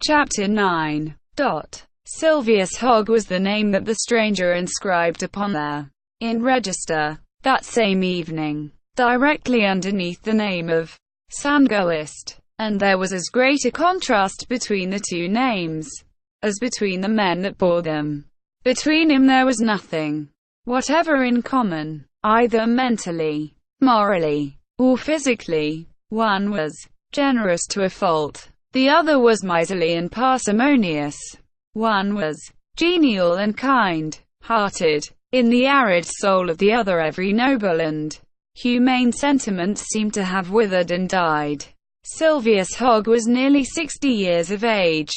Chapter 9. Silvius Hogg was the name that the stranger inscribed upon their inn register that same evening, directly underneath the name of Sangoist, and there was as great a contrast between the two names as between the men that bore them. Between him there was nothing whatever in common, either mentally, morally, or physically. One was generous to a fault. The other was miserly and parsimonious. One was genial and kind-hearted. In the arid soul of the other every noble and humane sentiment seemed to have withered and died. Silvius Hogg was nearly 60 years of age,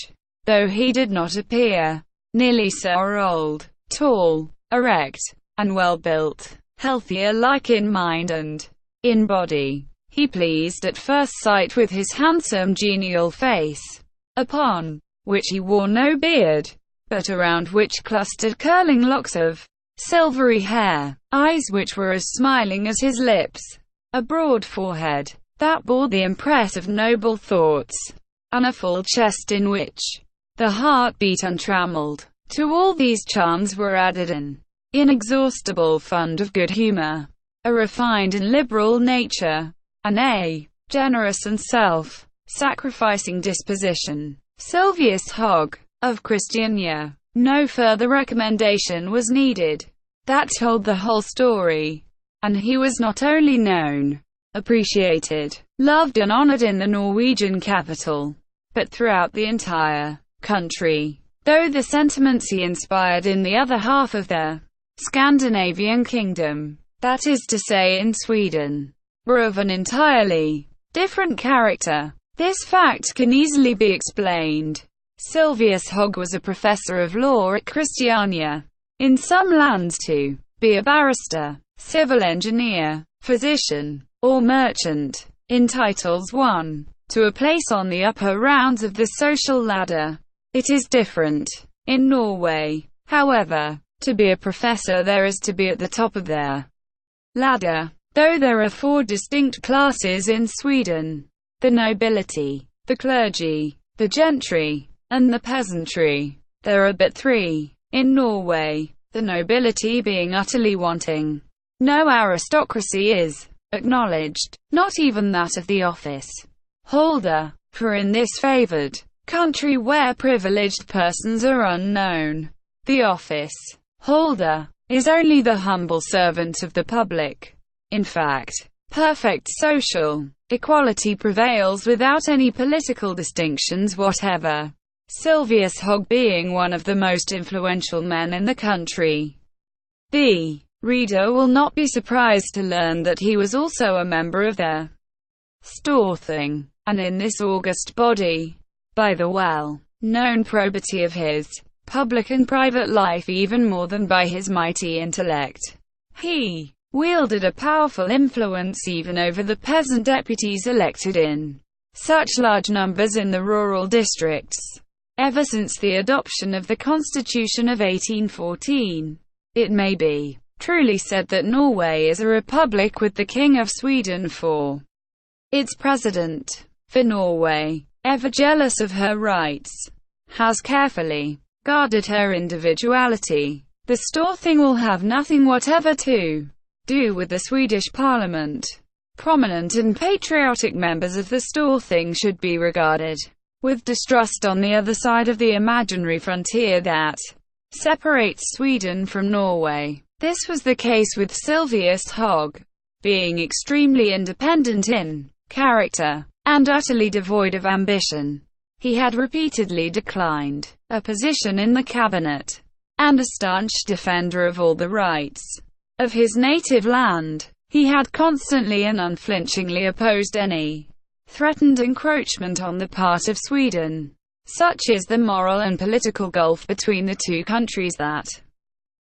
though he did not appear nearly so old. Tall, erect, and well-built, healthy alike in mind and in body. He pleased at first sight with his handsome genial face, upon which he wore no beard, but around which clustered curling locks of silvery hair, eyes which were as smiling as his lips, a broad forehead that bore the impress of noble thoughts, and a full chest in which the heart beat untrammeled. To all these charms were added an inexhaustible fund of good humor, a refined and liberal nature, and a generous and self-sacrificing disposition. Silvius Hogg, of Christiania. No further recommendation was needed. That told the whole story. And he was not only known, appreciated, loved and honored in the Norwegian capital, but throughout the entire country. Though the sentiments he inspired in the other half of the Scandinavian kingdom, that is to say in Sweden, were of an entirely different character. This fact can easily be explained. Silvius Hogg was a professor of law at Christiania. In some lands to be a barrister, civil engineer, physician, or merchant entitles one to a place on the upper rounds of the social ladder. It is different in Norway, however. To be a professor there is to be at the top of their ladder. Though there are 4 distinct classes in Sweden: the nobility, the clergy, the gentry, and the peasantry, there are but 3 in Norway, the nobility being utterly wanting. No aristocracy is acknowledged, not even that of the office holder, for in this favored country where privileged persons are unknown, the office holder is only the humble servant of the public. In fact, perfect social equality prevails without any political distinctions whatever. Silvius Hogg being one of the most influential men in the country. The reader will not be surprised to learn that he was also a member of the Storthing, and in this august body, by the well-known probity of his public and private life even more than by his mighty intellect, he wielded a powerful influence even over the peasant deputies elected in such large numbers in the rural districts. Ever since the adoption of the Constitution of 1814, it may be truly said that Norway is a republic with the King of Sweden for its president. For Norway, ever jealous of her rights, has carefully guarded her individuality. The Storthing will have nothing whatever to do with the Swedish Parliament. Prominent and patriotic members of the Storthing should be regarded with distrust on the other side of the imaginary frontier that separates Sweden from Norway. This was the case with Silvius Hogg. Being extremely independent in character, and utterly devoid of ambition, he had repeatedly declined a position in the cabinet, and a staunch defender of all the rights of his native land, he had constantly and unflinchingly opposed any threatened encroachment on the part of Sweden. Such is the moral and political gulf between the two countries that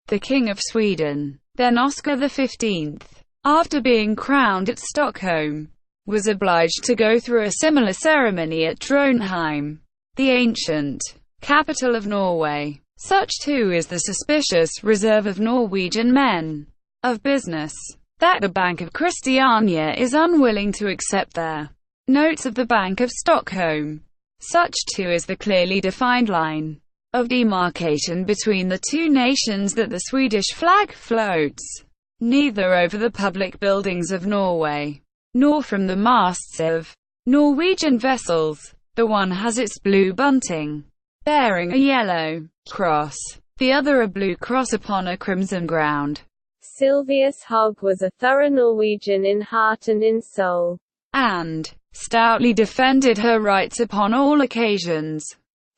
the King of Sweden, then Oscar XV, after being crowned at Stockholm, was obliged to go through a similar ceremony at Trondheim, the ancient capital of Norway. Such too is the suspicious reserve of Norwegian men of business, that the Bank of Christiania is unwilling to accept their notes of the Bank of Stockholm. Such too is the clearly defined line of demarcation between the two nations that the Swedish flag floats, neither over the public buildings of Norway, nor from the masts of Norwegian vessels. The one has its blue bunting, bearing a yellow cross, the other a blue cross upon a crimson ground. Sylvius Hogg was a thorough Norwegian in heart and in soul, and stoutly defended her rights upon all occasions.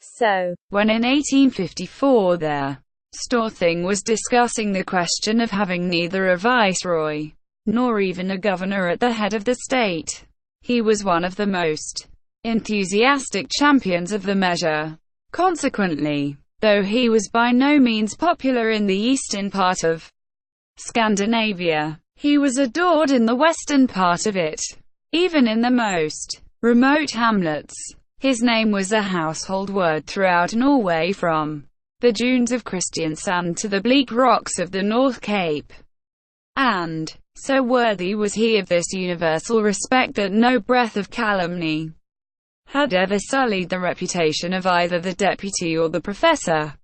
So, when in 1854 the Storthing was discussing the question of having neither a viceroy, nor even a governor at the head of the state, he was one of the most enthusiastic champions of the measure. Consequently, though he was by no means popular in the eastern part of Scandinavia, he was adored in the western part of it. Even in the most remote hamlets, his name was a household word throughout Norway, from the dunes of Kristiansand to the bleak rocks of the North Cape. And so worthy was he of this universal respect that no breath of calumny had ever sullied the reputation of either the deputy or the professor.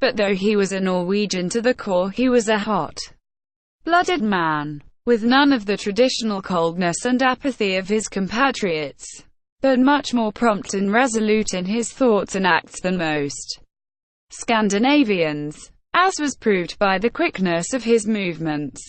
But though he was a Norwegian to the core, he was a hot-blooded man, with none of the traditional coldness and apathy of his compatriots, but much more prompt and resolute in his thoughts and acts than most Scandinavians, as was proved by the quickness of his movements,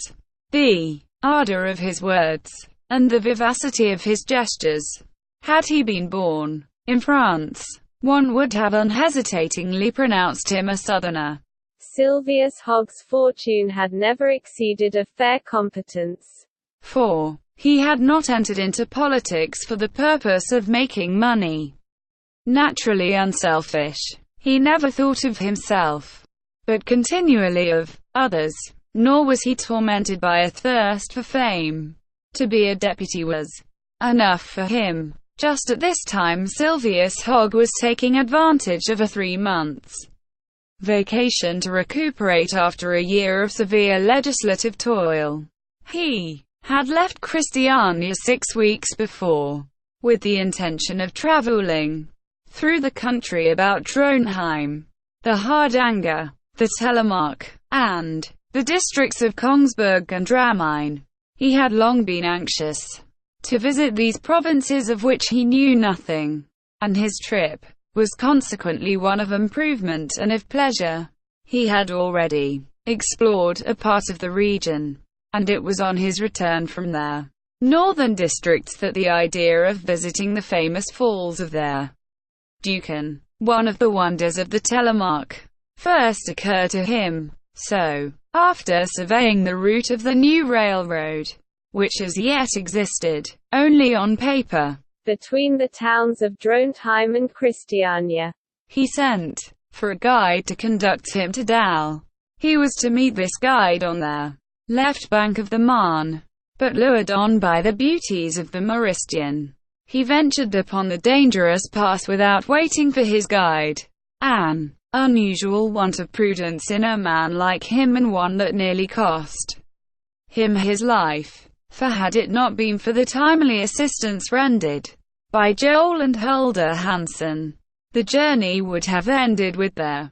the ardor of his words, and the vivacity of his gestures. Had he been born in France, one would have unhesitatingly pronounced him a Southerner. Sylvius Hogg's fortune had never exceeded a fair competence. For he had not entered into politics for the purpose of making money. Naturally unselfish, he never thought of himself, but continually of others, nor was he tormented by a thirst for fame. To be a deputy was enough for him. Just at this time Sylvius Hogg was taking advantage of a 3 months vacation to recuperate after a year of severe legislative toil. He had left Christiania 6 weeks before, with the intention of traveling through the country about Trondheim, the Hardanger, the Telemark, and the districts of Kongsberg and Drammen. He had long been anxious to visit these provinces of which he knew nothing, and his trip was consequently one of improvement and of pleasure. He had already explored a part of the region, and it was on his return from their northern districts that the idea of visiting the famous falls of their Duken, one of the wonders of the Telemark, first occurred to him. So, after surveying the route of the new railroad, which as yet existed only on paper, between the towns of Trondheim and Christiania, he sent for a guide to conduct him to Dal. He was to meet this guide on their left bank of the Marne, but lured on by the beauties of the Maristien, he ventured upon the dangerous pass without waiting for his guide. An unusual want of prudence in a man like him, and one that nearly cost him his life. For had it not been for the timely assistance rendered by Joel and Hulda Hansen, the journey would have ended with their